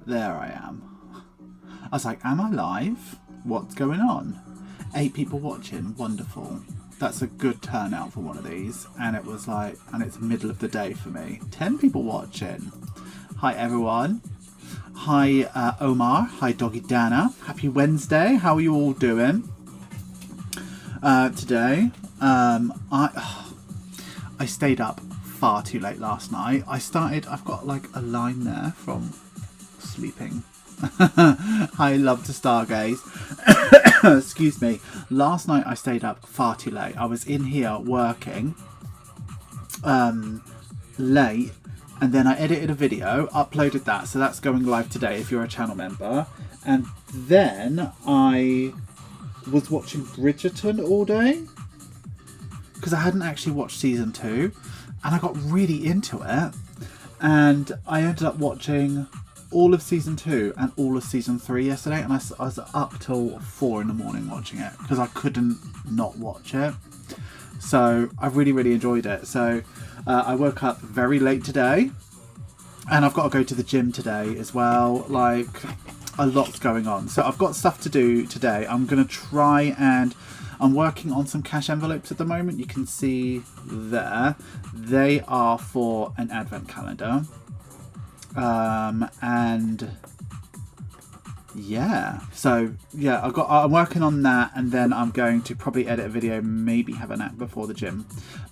There I am. I was like, am I live? What's going on? 8 people watching. Wonderful. That's a good turnout for one of these. And it was like, and it's middle of the day for me. 10 people watching. Hi, everyone. Hi, Omar. Hi, Doggy Dana. Happy Wednesday. How are you all doing today? I stayed up far too late last night. I've got like a line there from sleeping. I love to stargaze. Excuse me. Last night I stayed up far too late. I was in here working late, and then I edited a video, uploaded that, so that's going live today if you're a channel member. And then I was watching Bridgerton all day because I hadn't actually watched season 2, and I got really into it, and I ended up watching all of season 2 and all of season 3 yesterday, and I was up till 4 in the morning watching it because I couldn't not watch it. So I really enjoyed it. So I woke up very late today, and I've got to go to the gym today as well. Like, a lot's going on, so I've got stuff to do today. I'm gonna try, and I'm working on some cash envelopes at the moment. You can see there, they are for an advent calendar. And yeah, so yeah, I'm working on that, and then I'm going to probably edit a video, maybe have a nap before the gym.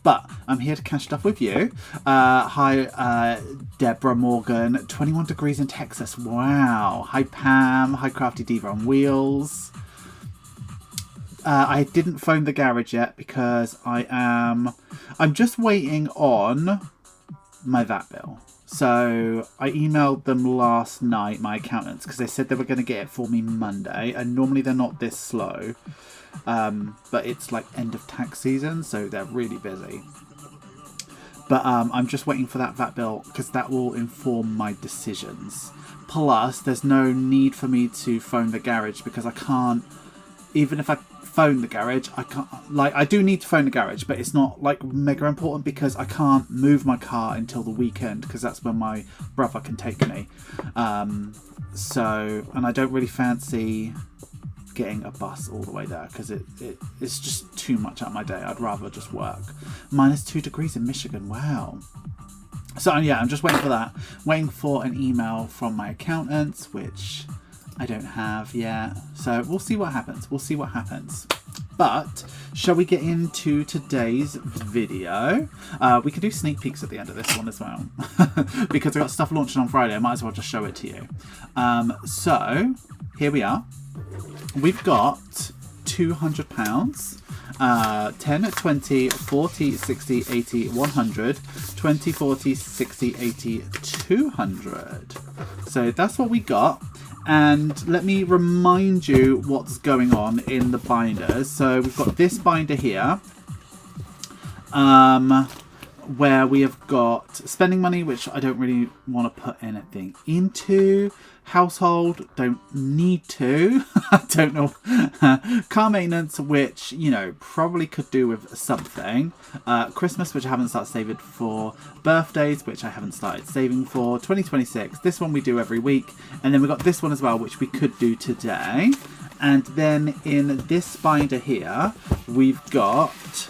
But I'm here to catch stuff with you. Hi, Deborah Morgan. 21 degrees in Texas. Wow. Hi, Pam. Hi, Crafty Diva on Wheels. I didn't phone the garage yet because I'm just waiting on my VAT bill. So I emailed them last night, my accountants, because they said they were going to get it for me Monday, and normally they're not this slow, but it's like end of tax season, so they're really busy. But I'm just waiting for that VAT bill because that will inform my decisions. Plus, there's no need for me to phone the garage because I can't, even if I phone the garage, I can't, like, I do need to phone the garage, but it's not like mega important because I can't move my car until the weekend because that's when my brother can take me. So, and I don't really fancy getting a bus all the way there because it's just too much out of my day. I'd rather just work. -2 degrees in Michigan. Wow. So yeah, I'm just waiting for that. Waiting for an email from my accountants, which I don't have yet. So we'll see what happens. We'll see what happens. But shall we get into today's video? We could do sneak peeks at the end of this one as well. Because I've got stuff launching on Friday. I might as well just show it to you. So here we are. We've got £200. 10, 20, 40, 60, 80, 100, 20, 40, 60, 80, 200. So that's what we got. And let me remind you what's going on in the binders. So we've got this binder here, where we have got spending money, which I don't really want to put anything into. Household, don't need to. I don't know. Car maintenance, which, you know, probably could do with something. Christmas, which I haven't started saving for. Birthdays, which I haven't started saving for. 2026, this one we do every week. And then we've got this one as well, which we could do today. And then in this binder here, we've got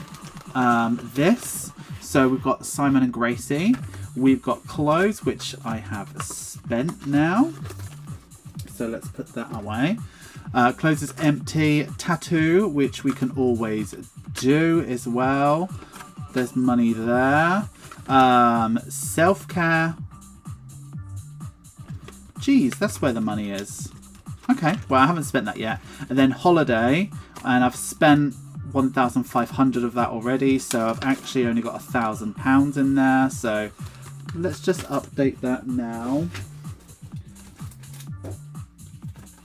this. So we've got Simon and Gracie. We've got clothes, which I have spent now. So let's put that away. Clothes is empty. Tattoo, which we can always do as well. There's money there. Self-care. Geez, that's where the money is. Okay, well, I haven't spent that yet. And then holiday, and I've spent 1,500 of that already, so I've actually only got £1,000 in there. So let's just update that now.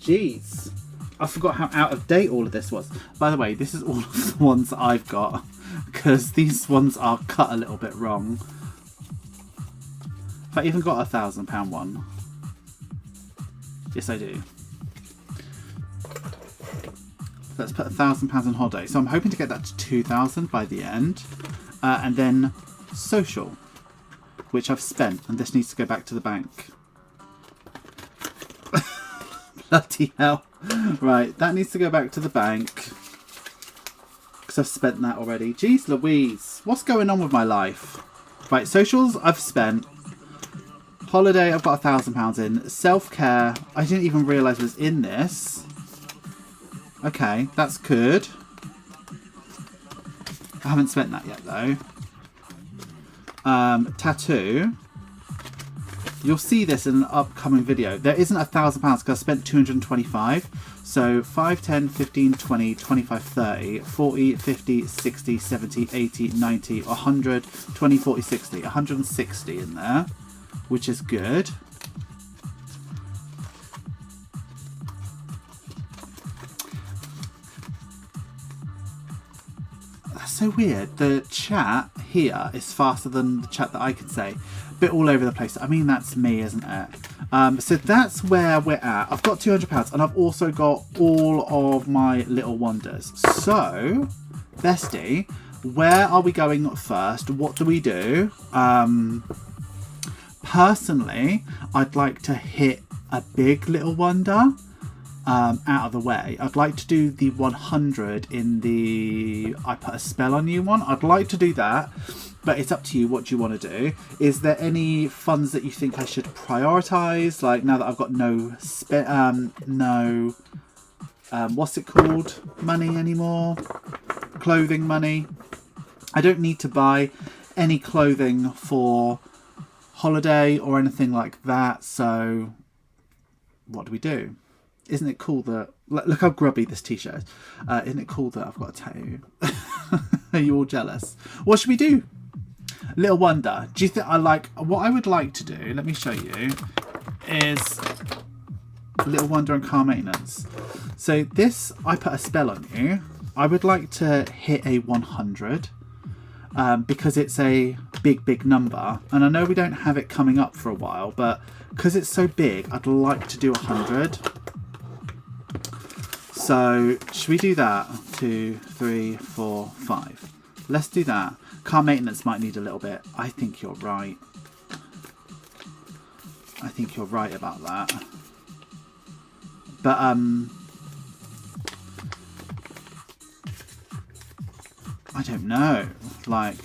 Jeez, I forgot how out of date all of this was. By the way, this is all of the ones I've got because these ones are cut a little bit wrong. Have I even got a £1,000 one? Yes, I do. Let's put £1,000 on holiday. So I'm hoping to get that to 2,000 by the end. And then social, which I've spent, and this needs to go back to the bank. Bloody hell. Right, that needs to go back to the bank. Because I've spent that already. Jeez Louise. What's going on with my life? Right, socials I've spent. Holiday I've got £1,000 in. Self-care I didn't even realise was in this. Okay, that's good. I haven't spent that yet though. Tattoo. You'll see this in an upcoming video. There isn't £1,000 because I spent 225. So 5, 10, 15, 20, 25, 30, 40, 50, 60, 70, 80, 90, 100, 20, 40, 60. 160 in there, which is good. That's so weird. The chat here is faster than the chat that I can say. Bit all over the place. I mean, that's me, isn't it? So that's where we're at. I've got £200 and I've also got all of my little wonders. So, Bestie, where are we going first? What do we do? Personally, I'd like to hit a big little wonder out of the way. I'd like to do the 100 in the I put a spell on you one. I'd like to do that. But it's up to you. What do you want to do? Is there any funds that you think I should prioritise? Like now that I've got what's it called? Money anymore? Clothing money. I don't need to buy any clothing for holiday or anything like that. So what do we do? Isn't it cool that... Look how grubby this t-shirt is. Isn't it cool that I've got a tattoo? Are you all jealous? What should we do? Little wonder. Do you think what I would like to do, let me show you, is little wonder and car maintenance. So this, I put a spell on you. I would like to hit a 100 because it's a big number. And I know we don't have it coming up for a while, but because it's so big, I'd like to do 100. So should we do that? 2, 3, 4, 5. Let's do that. Car maintenance might need a little bit. I think you're right. I think you're right about that. But I don't know. Like,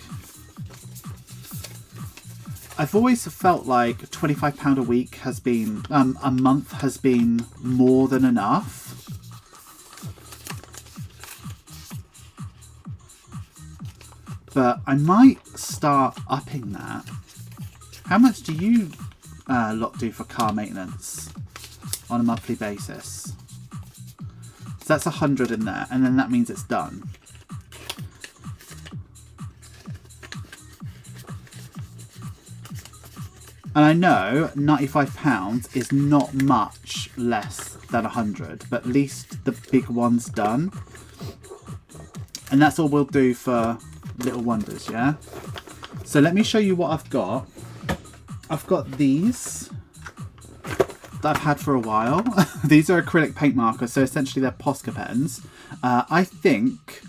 I've always felt like £25 a week has been a month has been more than enough. But I might start upping that. How much do you lot do for car maintenance on a monthly basis? So that's 100 in there, and then that means it's done. And I know £95 is not much less than 100, but at least the big one's done. And that's all we'll do for little wonders, yeah? So let me show you what I've got. I've got these that I've had for a while. These are acrylic paint markers, so essentially they're Posca pens. I think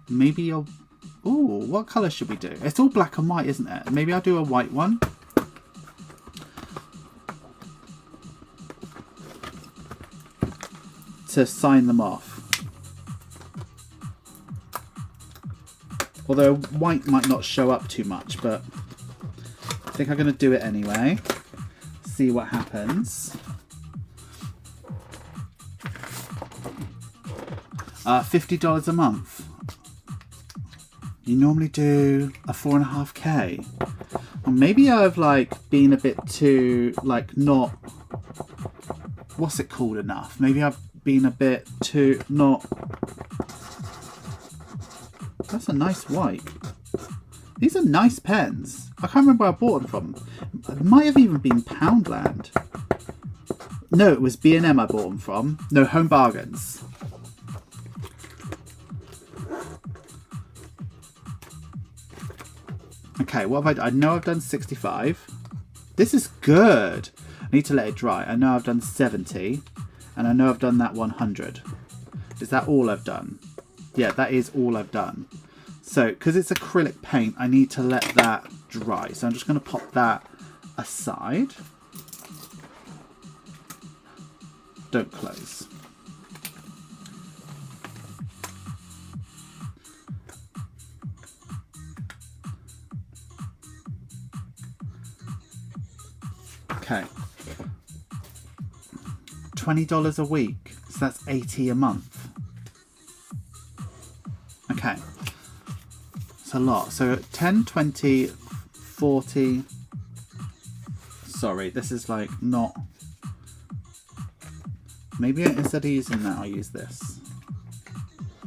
maybe you'll... Ooh, what colour should we do? It's all black and white, isn't it? Maybe I'll do a white one. To sign them off. Although white might not show up too much, but I think I'm going to do it anyway. See what happens. $50 a month. You normally do a 4.5k. Or maybe I've been a bit too not... What's it called enough? Maybe I've been a bit too not... That's a nice white. These are nice pens. I can't remember where I bought them from. It might have even been Poundland. No, it was B&M I bought them from. No, Home Bargains. Okay, what have I done? I know I've done 65. This is good. I need to let it dry. I know I've done 70. And I know I've done that 100. Is that all I've done? Yeah, that is all I've done. So, because it's acrylic paint, I need to let that dry. So I'm just going to pop that aside. don't close. Okay. $20 a week. So that's $80 a month. Okay. It's a lot. So 10, 20, 40. Sorry, this is like not. Maybe instead of using that, I'll use this.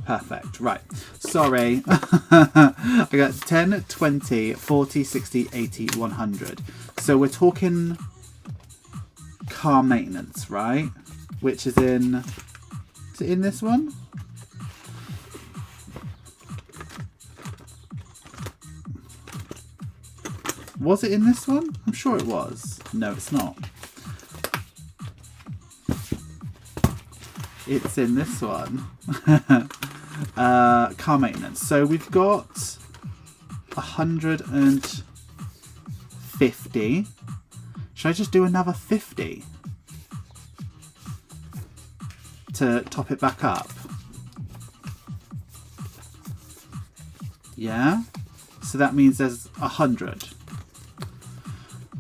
Perfect. Right. Sorry. I got 10, 20, 40, 60, 80, 100. So we're talking car maintenance, right? Which is in... Is it in this one? Was it in this one? I'm sure it was. No, it's not. It's in this one. Car maintenance. So we've got 150. Should I just do another 50 to top it back up? Yeah. So that means there's 100.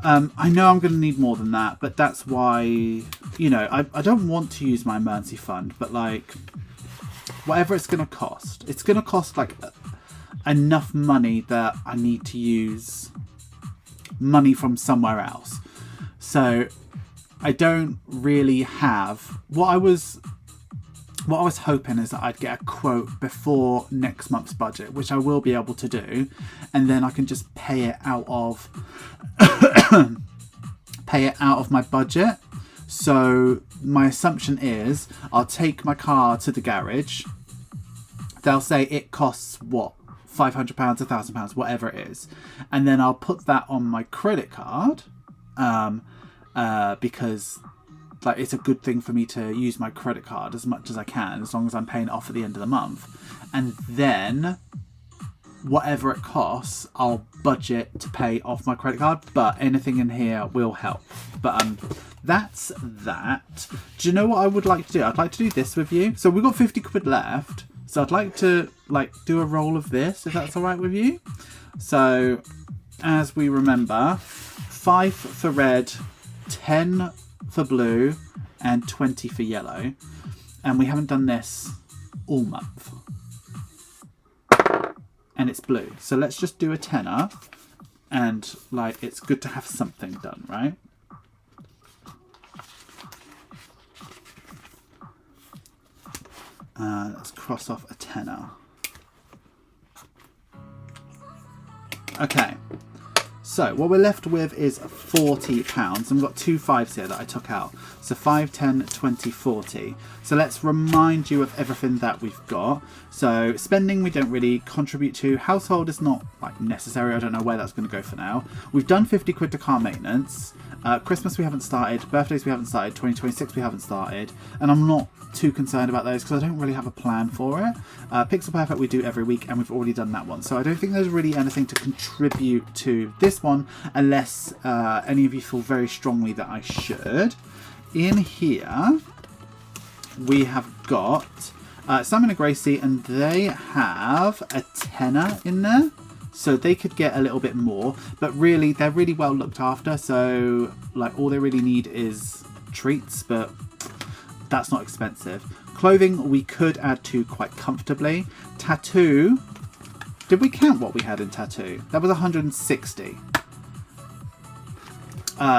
I know I'm going to need more than that, but that's why, you know, I don't want to use my emergency fund, but like, whatever it's going to cost like enough money that I need to use money from somewhere else. So I don't really have, what I was hoping is that I'd get a quote before next month's budget, which I will be able to do, and then I can just pay it out of my budget. So my assumption is I'll take my car to the garage. They'll say it costs what, £500, £1,000, whatever it is, and then I'll put that on my credit card because like it's a good thing for me to use my credit card as much as I can, as long as I'm paying it off at the end of the month. And then whatever it costs, I'll budget to pay off my credit card, but anything in here will help. But that's that. Do you know what I would like to do? I'd like to do this with you. So we've got 50 quid left. So I'd like to like do a roll of this, if that's all right with you. So as we remember, 5 for red, 10 for blue, and 20 for yellow. And we haven't done this all month. And it's blue. So let's just do a tenner. And like, it's good to have something done, right? Let's cross off a tenner. Okay. So what we're left with is £40. And we've got 2 5s here that I took out. So 5, 10, 20, 40. So let's remind you of everything that we've got. So spending we don't really contribute to. Household is not like necessary. I don't know where that's going to go for now. We've done 50 quid to car maintenance. Christmas we haven't started. Birthdays we haven't started. 2026 we haven't started. And I'm not too concerned about those because I don't really have a plan for it. Pixel Perfect we do every week and we've already done that one. So I don't think there's really anything to contribute to this one unless any of you feel very strongly that I should. In here we have got Simon and Gracie, and they have a tenner in there. So they could get a little bit more, but really they're really well looked after. So like all they really need is treats, but that's not expensive. Clothing we could add to quite comfortably. Tattoo, did we count what we had in tattoo? That was 160.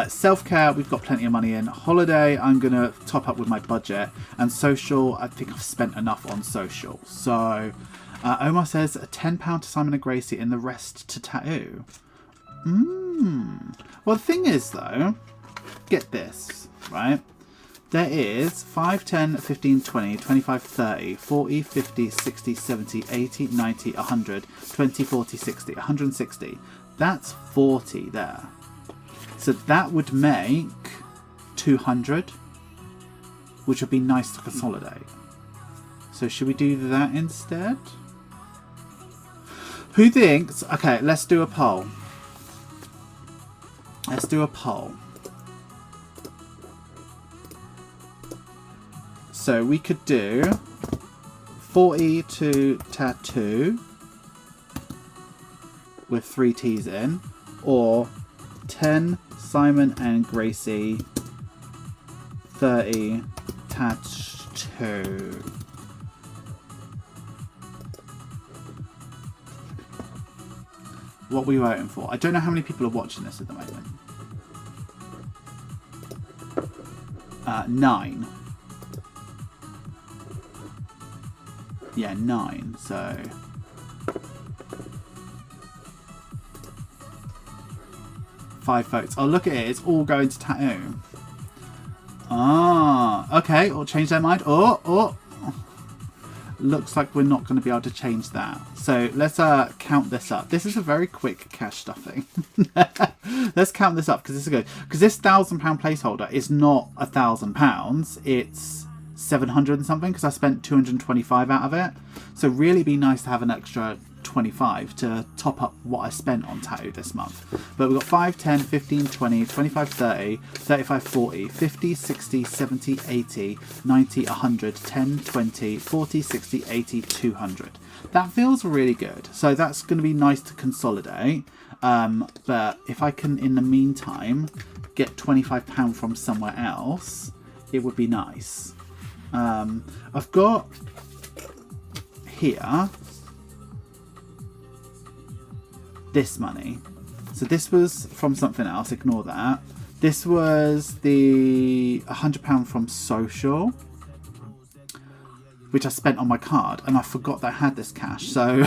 Self-care, we've got plenty of money in. Holiday, I'm going to top up with my budget. And social, I think I've spent enough on social. So Omar says £10 to Simon and Gracie and the rest to tattoo. Well, the thing is though, get this, right? There is 5, 10, 15, 20, 25, 30, 40, 50, 60, 70, 80, 90, 100, 20, 40, 60, 160. That's 40 there. So that would make 200, which would be nice to consolidate. So should we do that instead? Who thinks... Okay, let's do a poll. Let's do a poll. So we could do 40 to tattoo with 3 T's in, or 10 Simon and Gracie, 30 tattoo. What are we voting for? I don't know how many people are watching this at the moment. 9. Yeah, 9. So 5 votes. Oh, look at it. It's all going to tattoo. Ah, okay. Or change their mind. Oh. Looks like we're not going to be able to change that. So let's count this up. This is a very quick cash stuffing. Let's count this up because this is good. Because this £1,000 placeholder is not £1,000. It's 700 and something because I spent 225 out of it. So really be nice to have an extra 25 to top up what I spent on tattoo this month. But we've got 5, 10, 15, 20, 25, 30, 35, 40, 50, 60, 70, 80, 90, 100, 10, 20, 40, 60, 80, 200. That feels really good. So that's going to be nice to consolidate. But if I can, in the meantime, get £25 from somewhere else, it would be nice. I've got here this money. So this was from something else, ignore that. This was the £100 from social, which I spent on my card, and I forgot that I had this cash, so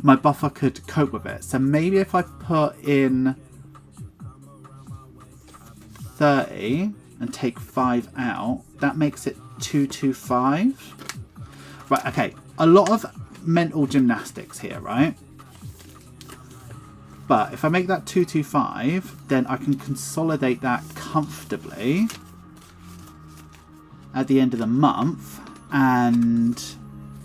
my buffer could cope with it. So maybe if I put in 30 and take 5 out, that makes it 225. Right, okay, a lot of mental gymnastics here, right? But if I make that 225, then I can consolidate that comfortably at the end of the month, and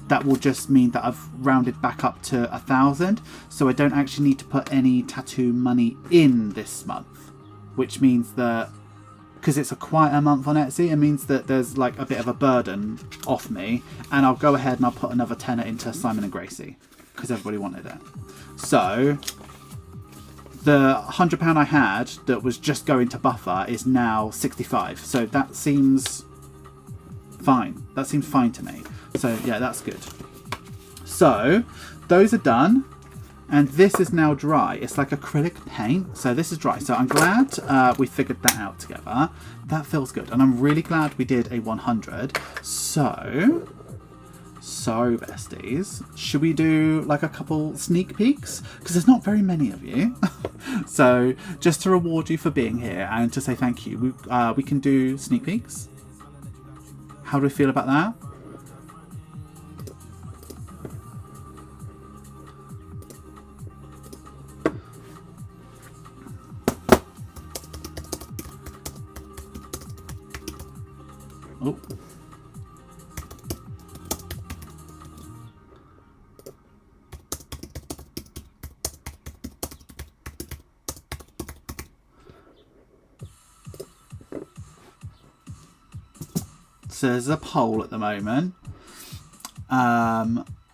that will just mean that I've rounded back up to 1,000. So I don't actually need to put any tattoo money in this month, which means that because it's a quieter month on Etsy, it means that there's like a bit of a burden off me, and I'll go ahead and I'll put another tenner into Simon and Gracie because everybody wanted it. So the £100 I had that was just going to buffer is now 65. So that seems fine. That seems fine to me. So yeah, that's good. So those are done. And this is now dry. It's like acrylic paint. So this is dry. So I'm glad we figured that out together. That feels good. And I'm really glad we did a 100. So besties, should we do like a couple sneak peeks? Because there's not very many of you. So just to reward you for being here and to say thank you, we can do sneak peeks. How do we feel about that? Oh. So there's a poll at the moment.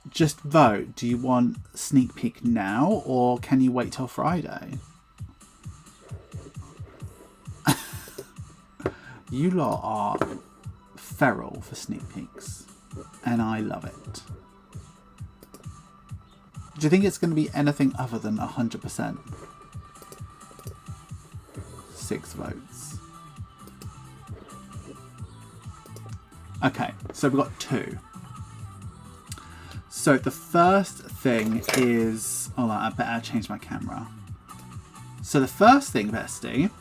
Just vote. Do you want sneak peek now, or can you wait till Friday? You lot are feral for sneak peeks, and I love it. Do you think it's going to be anything other than 100%? 6 votes. Okay, so we've got 2. So the first thing is... Oh, I better change my camera. So the first thing, bestie,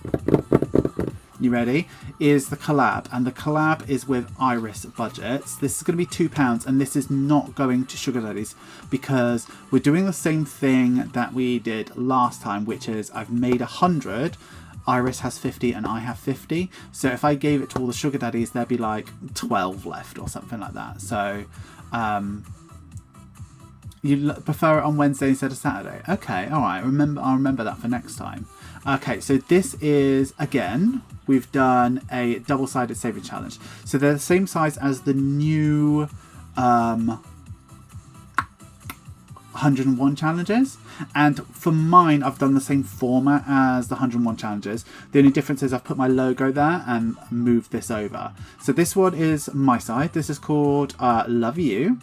you ready, is the collab. And the collab is with Iris Budgets. This is going to be £2, and this is not going to Sugar Daddies because we're doing the same thing that we did last time, which is I've made 100. Iris has 50 and I have 50. So if I gave it to all the Sugar Daddies, there'd be like 12 left or something like that. So you prefer it on Wednesday instead of Saturday? Okay, all right. I'll remember that for next time. Okay, so this is, again, we've done a double-sided saving challenge. So they're the same size as the new 101 challenges, and for mine I've done the same format as the 101 challenges. The only difference is I've put my logo there and moved this over. So this one is my side. This is called Love You,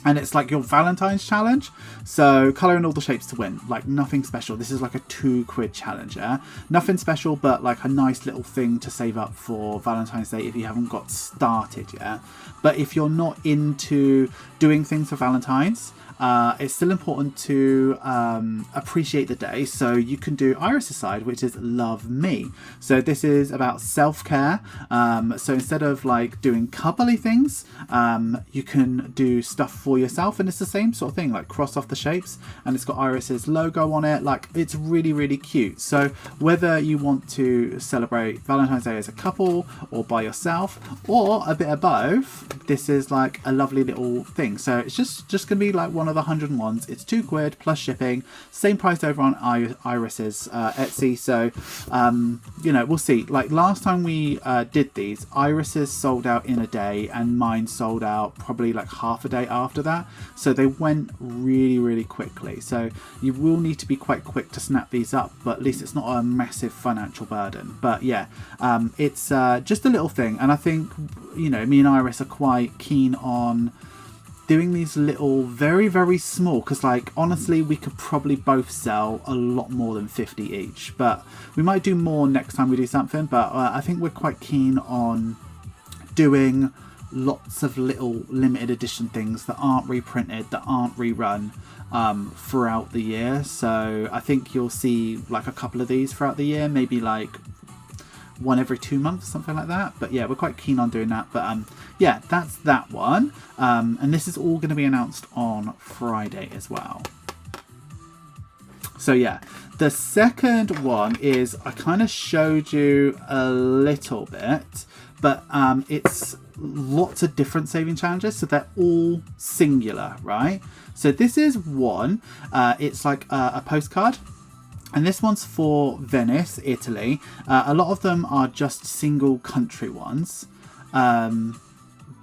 and it's like your Valentine's challenge. So colour in all the shapes to win, like nothing special. This is like a £2 challenge, yeah? Nothing special, but like a nice little thing to save up for Valentine's Day if you haven't got started yet. But if you're not into doing things for Valentine's, it's still important to appreciate the day. So you can do Iris's side, which is Love Me. So this is about self-care. So instead of like doing cuddly things, you can do stuff for yourself, and it's the same sort of thing, like cross off the shapes, and it's got Iris's logo on it. Like, it's really, really cute. So whether you want to celebrate Valentine's Day as a couple or by yourself or a bit of both, this is like a lovely little thing. So it's just gonna be like one of the 101s. It's £2 plus shipping, same price over on Iris's Etsy. So you know, we'll see. Like last time we did these, Iris's sold out in a day and mine sold out probably like half a day after that. So they went really, really quickly. So you will need to be quite quick to snap these up, but at least it's not a massive financial burden. But yeah, it's just a little thing, and I think, you know, me and Iris are quite keen on doing these little, very, very small, because like honestly we could probably both sell a lot more than 50 each, but we might do more next time we do something. But I think we're quite keen on doing lots of little limited edition things that aren't reprinted, that aren't rerun throughout the year. So I think you'll see like a couple of these throughout the year, maybe like one every 2 months, something like that. But yeah, we're quite keen on doing that. But yeah, that's that one, and this is all going to be announced on Friday as well. So yeah, the second one is, I kind of showed you a little bit, but it's lots of different saving challenges, so they're all singular, right? So this is one, it's like a postcard. And this one's for Venice, Italy. A lot of them are just single country ones.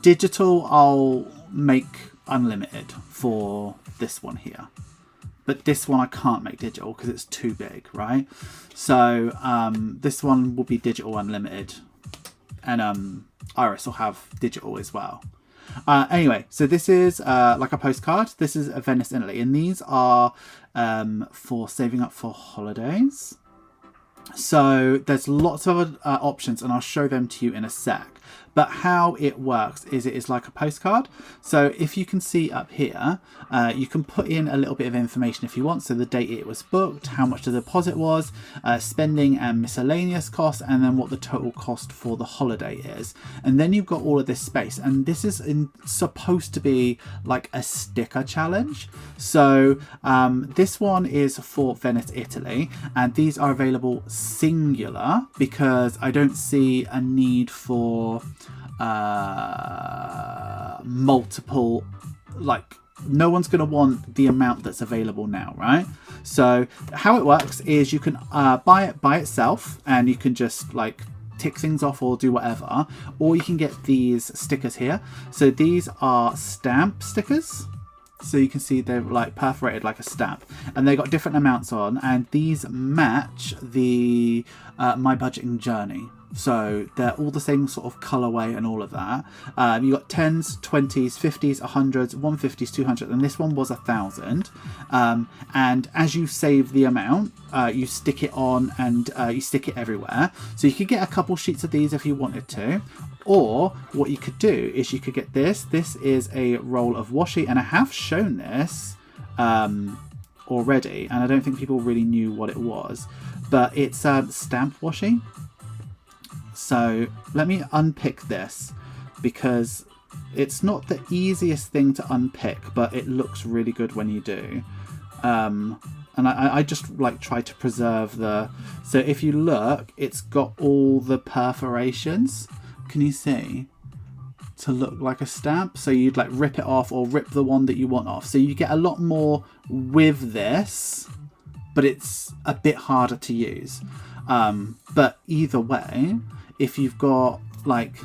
Digital, I'll make unlimited for this one here. But this one I can't make digital because it's too big, right? So this one will be digital unlimited. And Iris will have digital as well. Anyway, so this is like a postcard. This is a Venice, Italy, and these are for saving up for holidays. So there's lots of other options, and I'll show them to you in a sec. But how it works is it is like a postcard. So if you can see up here, you can put in a little bit of information if you want. So the date it was booked, how much the deposit was, spending and miscellaneous costs, and then what the total cost for the holiday is. And then you've got all of this space. And this is supposed to be like a sticker challenge. So this one is for Venice, Italy. And these are available singular because I don't see a need for multiple, like no one's going to want the amount that's available now, right? So how it works is you can buy it by itself, and you can just like tick things off or do whatever, or you can get these stickers here. So these are stamp stickers. So you can see they're like perforated like a stamp, and they got different amounts on, and these match the My Budgeting Journey. So they're all the same sort of colorway and all of that. You got 10s, 20s, 50s, 100s, 150s, 200, and this one was 1,000. And as you save the amount, you stick it on, and you stick it everywhere. So you could get a couple sheets of these if you wanted to. Or what you could do is you could get this. This is a roll of washi, and I have shown this already, and I don't think people really knew what it was, but it's stamp washi. So let me unpick this, because it's not the easiest thing to unpick, but it looks really good when you do. And I just like try to preserve the, so if you look, it's got all the perforations, can you see, to look like a stamp. So you'd like rip it off or rip the one that you want off. So you get a lot more with this, but it's a bit harder to use. But either way, if you've got like,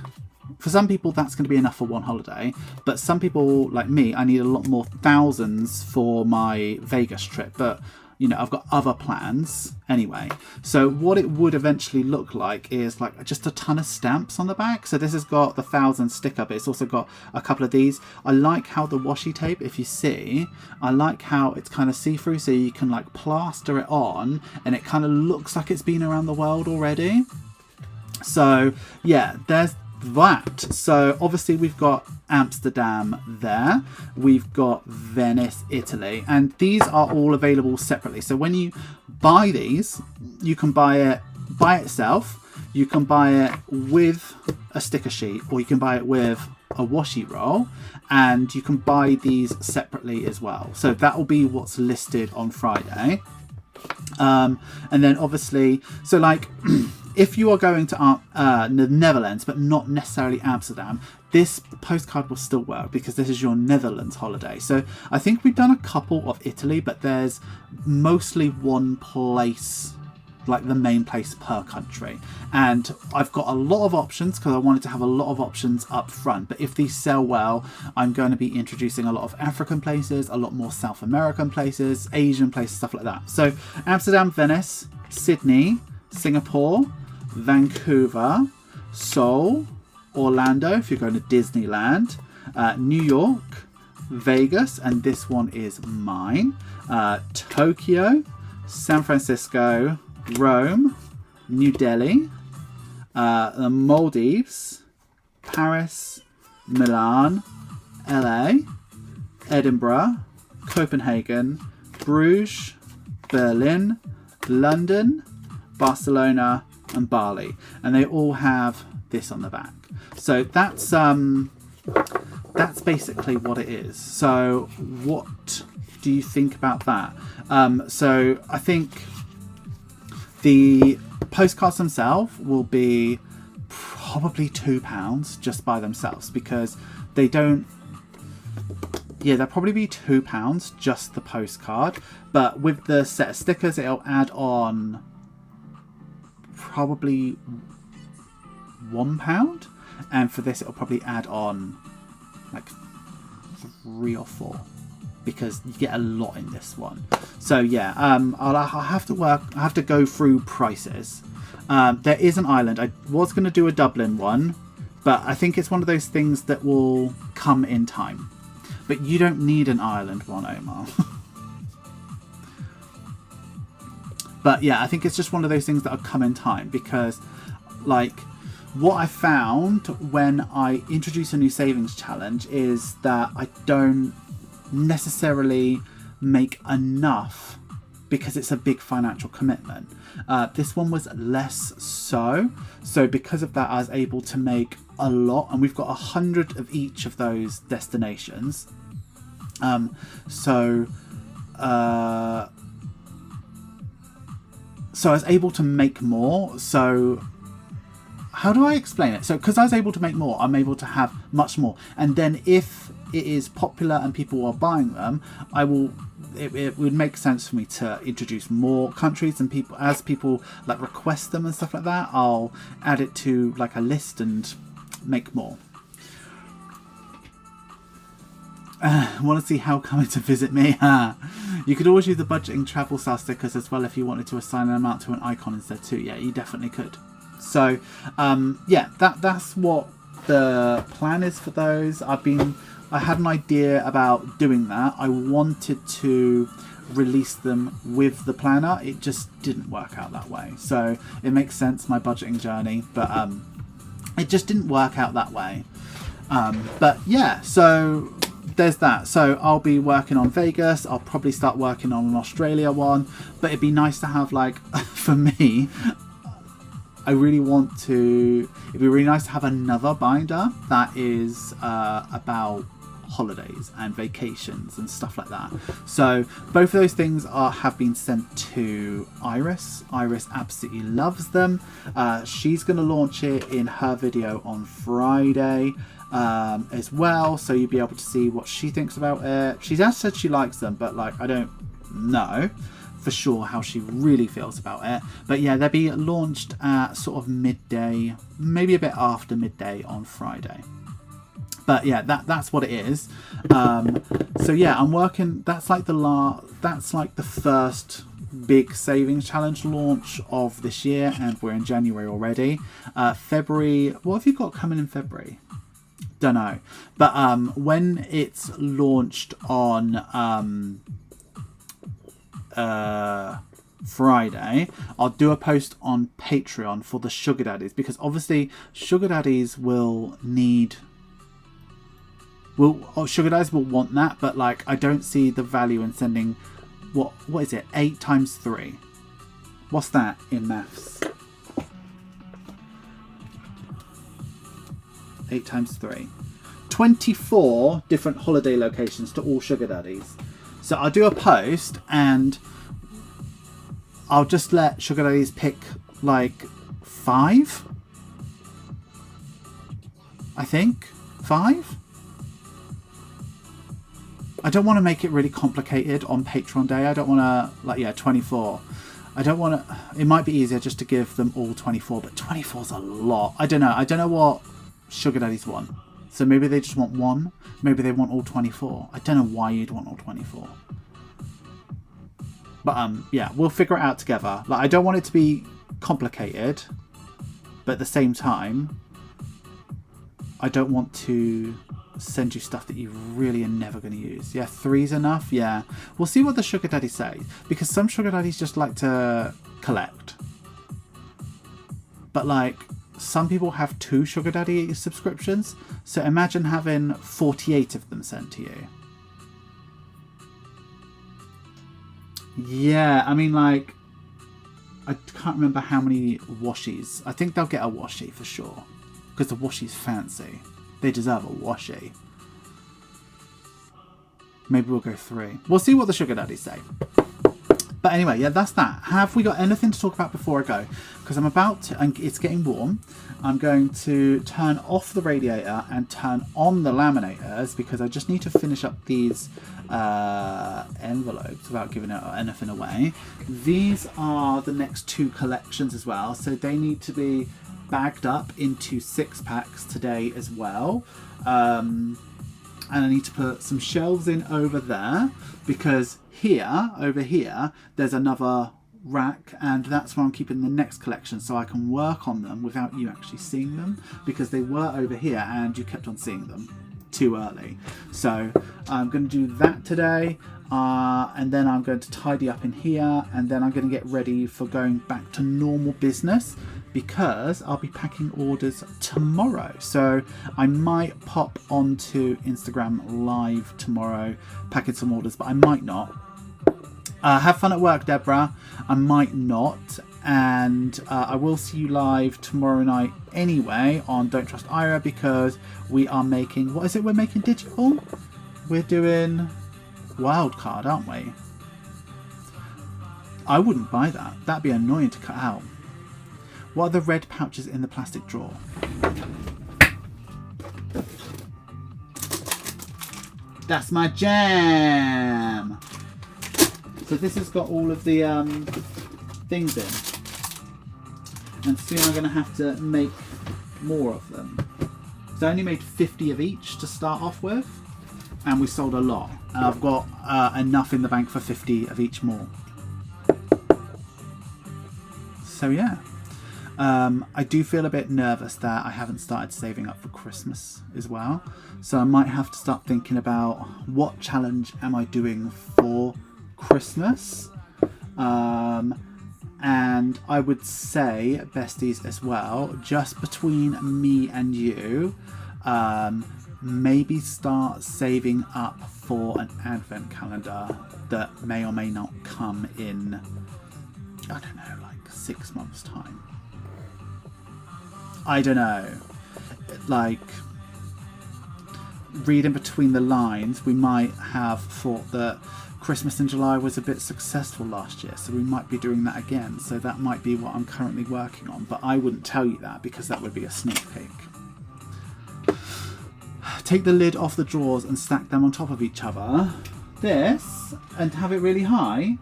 for some people that's going to be enough for one holiday, but some people like me, I need a lot more thousands for my Vegas trip. But you know, I've got other plans anyway. So what it would eventually look like is like just a ton of stamps on the back. So this has got the 1,000 sticker, but it's also got a couple of these. I like how the washi tape, if you see, I like how it's kind of see-through, so you can like plaster it on and it kind of looks like it's been around the world already. So yeah, there's that. So obviously we've got Amsterdam there, we've got Venice, Italy, and these are all available separately. So when you buy these, you can buy it by itself, you can buy it with a sticker sheet, or you can buy it with a washi roll, and you can buy these separately as well. So that will be what's listed on Friday. And then obviously, so like if you are going to the Netherlands, but not necessarily Amsterdam, this postcard will still work because this is your Netherlands holiday. So I think we've done a couple of Italy, but there's mostly one place, like the main place per country. And I've got a lot of options because I wanted to have a lot of options up front. But if these sell well, I'm going to be introducing a lot of African places, a lot more South American places, Asian places, stuff like that. So Amsterdam, Venice, Sydney, Singapore, Vancouver, Seoul, Orlando if you're going to Disneyland, New York, Vegas, and this one is mine, Tokyo, San Francisco, Rome, New Delhi, the Maldives, Paris, Milan, LA, Edinburgh, Copenhagen, Bruges, Berlin, London, Barcelona, and Bali, and they all have this on the back. So that's basically what it is. So what do you think about that? So I think the postcards themselves will be probably £2 just by themselves, because they don't, yeah, they'll probably be £2 just the postcard, but with the set of stickers it'll add on probably £1, and for this it'll probably add on like 3 or 4, because you get a lot in this one. So yeah, I'll have to go through prices. There is an island. I was going to do a Dublin one, but I think it's one of those things that will come in time. But you don't need an Ireland one, Omar. But yeah, I think it's just one of those things that will come in time, because like what I found when I introduce a new savings challenge is that I don't necessarily make enough because it's a big financial commitment. This one was less so. So because of that, I was able to make a lot, and we've got 100 of each of those destinations. So I was able to make more. So how do I explain it? So because I was able to make more, I'm able to have much more. And then if it is popular and people are buying them, it would make sense for me to introduce more countries, and people like request them and stuff like that, I'll add it to like a list and make more. Want to see how coming to visit me? You could always use the budgeting travel style stickers as well if you wanted to assign an amount to an icon instead too. Yeah, you definitely could. So yeah, that's what the plan is for those. I had an idea about doing that. I wanted to release them with the planner. It just didn't work out that way. So it makes sense, my budgeting journey, but it just didn't work out that way. But yeah, so there's that. So I'll be working on Vegas. I'll probably start working on an Australia one, but it'd be nice to have, like, for me, it'd be really nice to have another binder that is about holidays and vacations and stuff like that. So both of those things have been sent to Iris. Iris absolutely loves them. She's going to launch it in her video on Friday as well, so you'll be able to see what she thinks about it. She's said she likes them, but like, I don't know. for sure how she really feels about it. But yeah, they'll be launched at sort of midday, maybe a bit after midday on Friday. But yeah, that's what it is. So yeah, I'm working. That's like the first big savings challenge launch of this year, and we're in January already. February. What have you got coming in February? Don't know. But when it's launched on Friday, I'll do a post on Patreon for the sugar daddies, because obviously sugar daddies will need. Sugar daddies will want that, but like I don't see the value in sending what is it? 8 times 3. What's that in maths? 8 times 3. 24 different holiday locations to all sugar daddies. So I'll do a post and I'll just let sugar daddies pick like 5. I think 5. I don't want to make it really complicated on Patreon day. I don't want to, 24. I don't want to, it might be easier just to give them all 24, but 24 is a lot. I don't know what sugar daddies want. So maybe they just want 1. Maybe they want all 24. I don't know why you'd want all 24. But yeah, we'll figure it out together. Like, I don't want it to be complicated, but at the same time, I don't want to send you stuff that you really are never going to use. Yeah, 3's enough. Yeah, we'll see what the sugar daddies say, because some sugar daddies just like to collect, but like some people have 2 sugar daddy subscriptions, so imagine having 48 of them sent to you. Yeah, I mean, like, I can't remember how many washies. I think they'll get a washi for sure, because the washi's fancy. They deserve a washi. Maybe we'll go 3. We'll see what the sugar daddies say. But anyway, yeah, that's that. Have we got anything to talk about before I go? Because I'm about to, and it's getting warm. I'm going to turn off the radiator and turn on the laminators, because I just need to finish up these envelopes without giving anything away. These are the next 2 collections as well, so they need to be bagged up into 6 packs today as well. And I need to put some shelves in over there, because over here, there's another rack, and that's where I'm keeping the next collection, so I can work on them without you actually seeing them, because they were over here and you kept on seeing them too early. So I'm going to do that today, and then I'm going to tidy up in here, and then I'm going to get ready for going back to normal business, because I'll be packing orders tomorrow. So I might pop onto Instagram live tomorrow packing some orders, but I might not. Have fun at work, Deborah. I might not. And I will see you live tomorrow night anyway on Don't Trust Ira, because we are making, what is it we're making digital? We're doing Wildcard, aren't we? I wouldn't buy that. That'd be annoying to cut out. What are the red pouches in the plastic drawer? That's my jam! So this has got all of the things in. And soon I'm going to have to make more of them. So I only made 50 of each to start off with. And we sold a lot. And I've got enough in the bank for 50 of each more. So yeah. I do feel a bit nervous that I haven't started saving up for Christmas as well. So I might have to start thinking about what challenge am I doing for Christmas. And I would say, besties as well, just between me and you, maybe start saving up for an advent calendar that may or may not come in, I don't know, like 6 months' time. I don't know, like, reading between the lines, we might have thought that Christmas in July was a bit successful last year, so we might be doing that again. So that might be what I'm currently working on, but I wouldn't tell you that because that would be a sneak peek. Take the lid off the drawers and stack them on top of each other. This, and have it really high.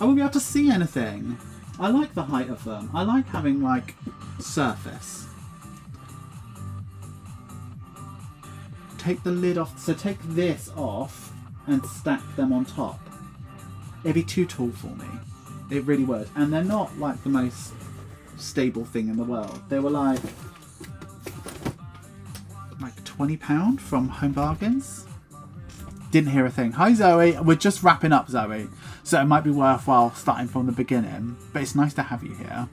I won't be able to see anything. I like the height of them. I like having, like, surface. Take the lid off. So take this off and stack them on top. It'd be too tall for me. It really would. And they're not, like, the most stable thing in the world. They were, like £20 from Home Bargains. Didn't hear a thing. Hi Zoe, we're just wrapping up, Zoe, so it might be worthwhile starting from the beginning, but it's nice to have you here.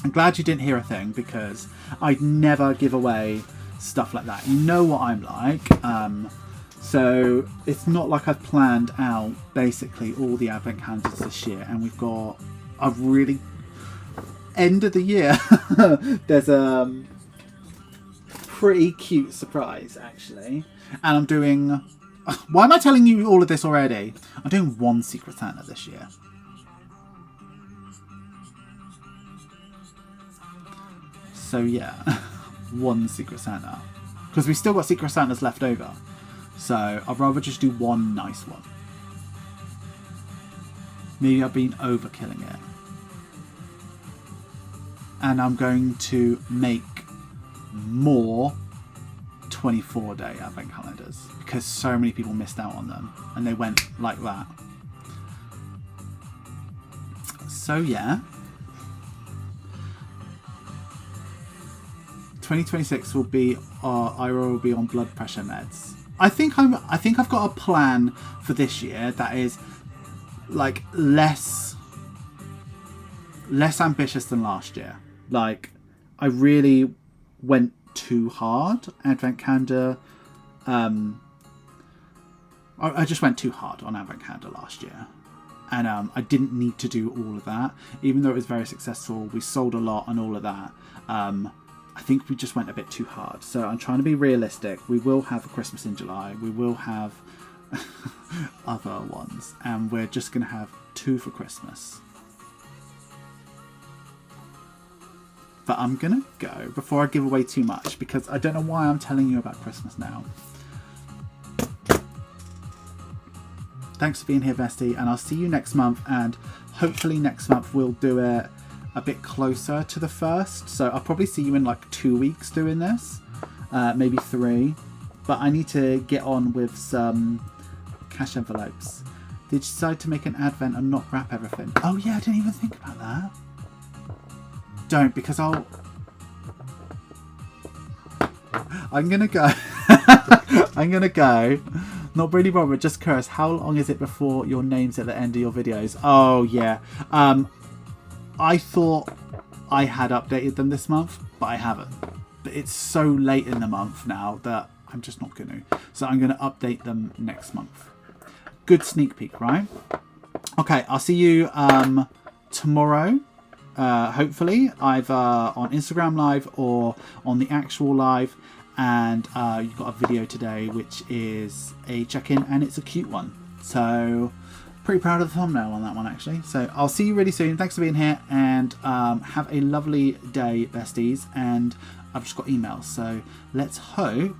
I'm glad you didn't hear a thing, because I'd never give away stuff like that. You know what I'm like, so it's not like I've planned out basically all the advent calendars this year, and we've got a really end of the year. There's a pretty cute surprise actually, and I'm doing, why am I telling you all of this already? I'm doing one Secret Santa this year. So yeah, one Secret Santa, because we still got Secret Santas left over, so I'd rather just do one nice one. Maybe I've been overkilling it, and I'm going to make more 24-day advent calendars, because so many people missed out on them and they went like that. So yeah, 2026 will be Ira will be on blood pressure meds. I think I've got a plan for this year that is like less ambitious than last year. Like, I really went too hard advent calendar. I just went too hard on advent calendar last year, and I didn't need to do all of that, even though it was very successful. We sold a lot and all of that. I think we just went a bit too hard, so I'm trying to be realistic. We will have a Christmas in July, we will have other ones, and we're just gonna have 2 for Christmas. But I'm gonna go before I give away too much, because I don't know why I'm telling you about Christmas now. Thanks for being here, Bestie, and I'll see you next month, and hopefully next month we'll do it a bit closer to the 1st. So I'll probably see you in like 2 weeks doing this, maybe 3. But I need to get on with some cash envelopes. Did you decide to make an advent and not wrap everything? Oh yeah, I didn't even think about that. Don't, because I'm gonna go. I'm gonna go. Not really bothered, just curious. How long is it before your name's at the end of your videos? Oh yeah. I thought I had updated them this month, but I haven't. But it's so late in the month now that I'm just not going to. So I'm going to update them next month. Good sneak peek, right? Okay, I'll see you tomorrow. Hopefully, either on Instagram Live or on the actual live. And you've got a video today, which is a check-in, and it's a cute one. So pretty proud of the thumbnail on that one, actually. So I'll see you really soon. Thanks for being here, and have a lovely day, besties. And I've just got emails, so let's hope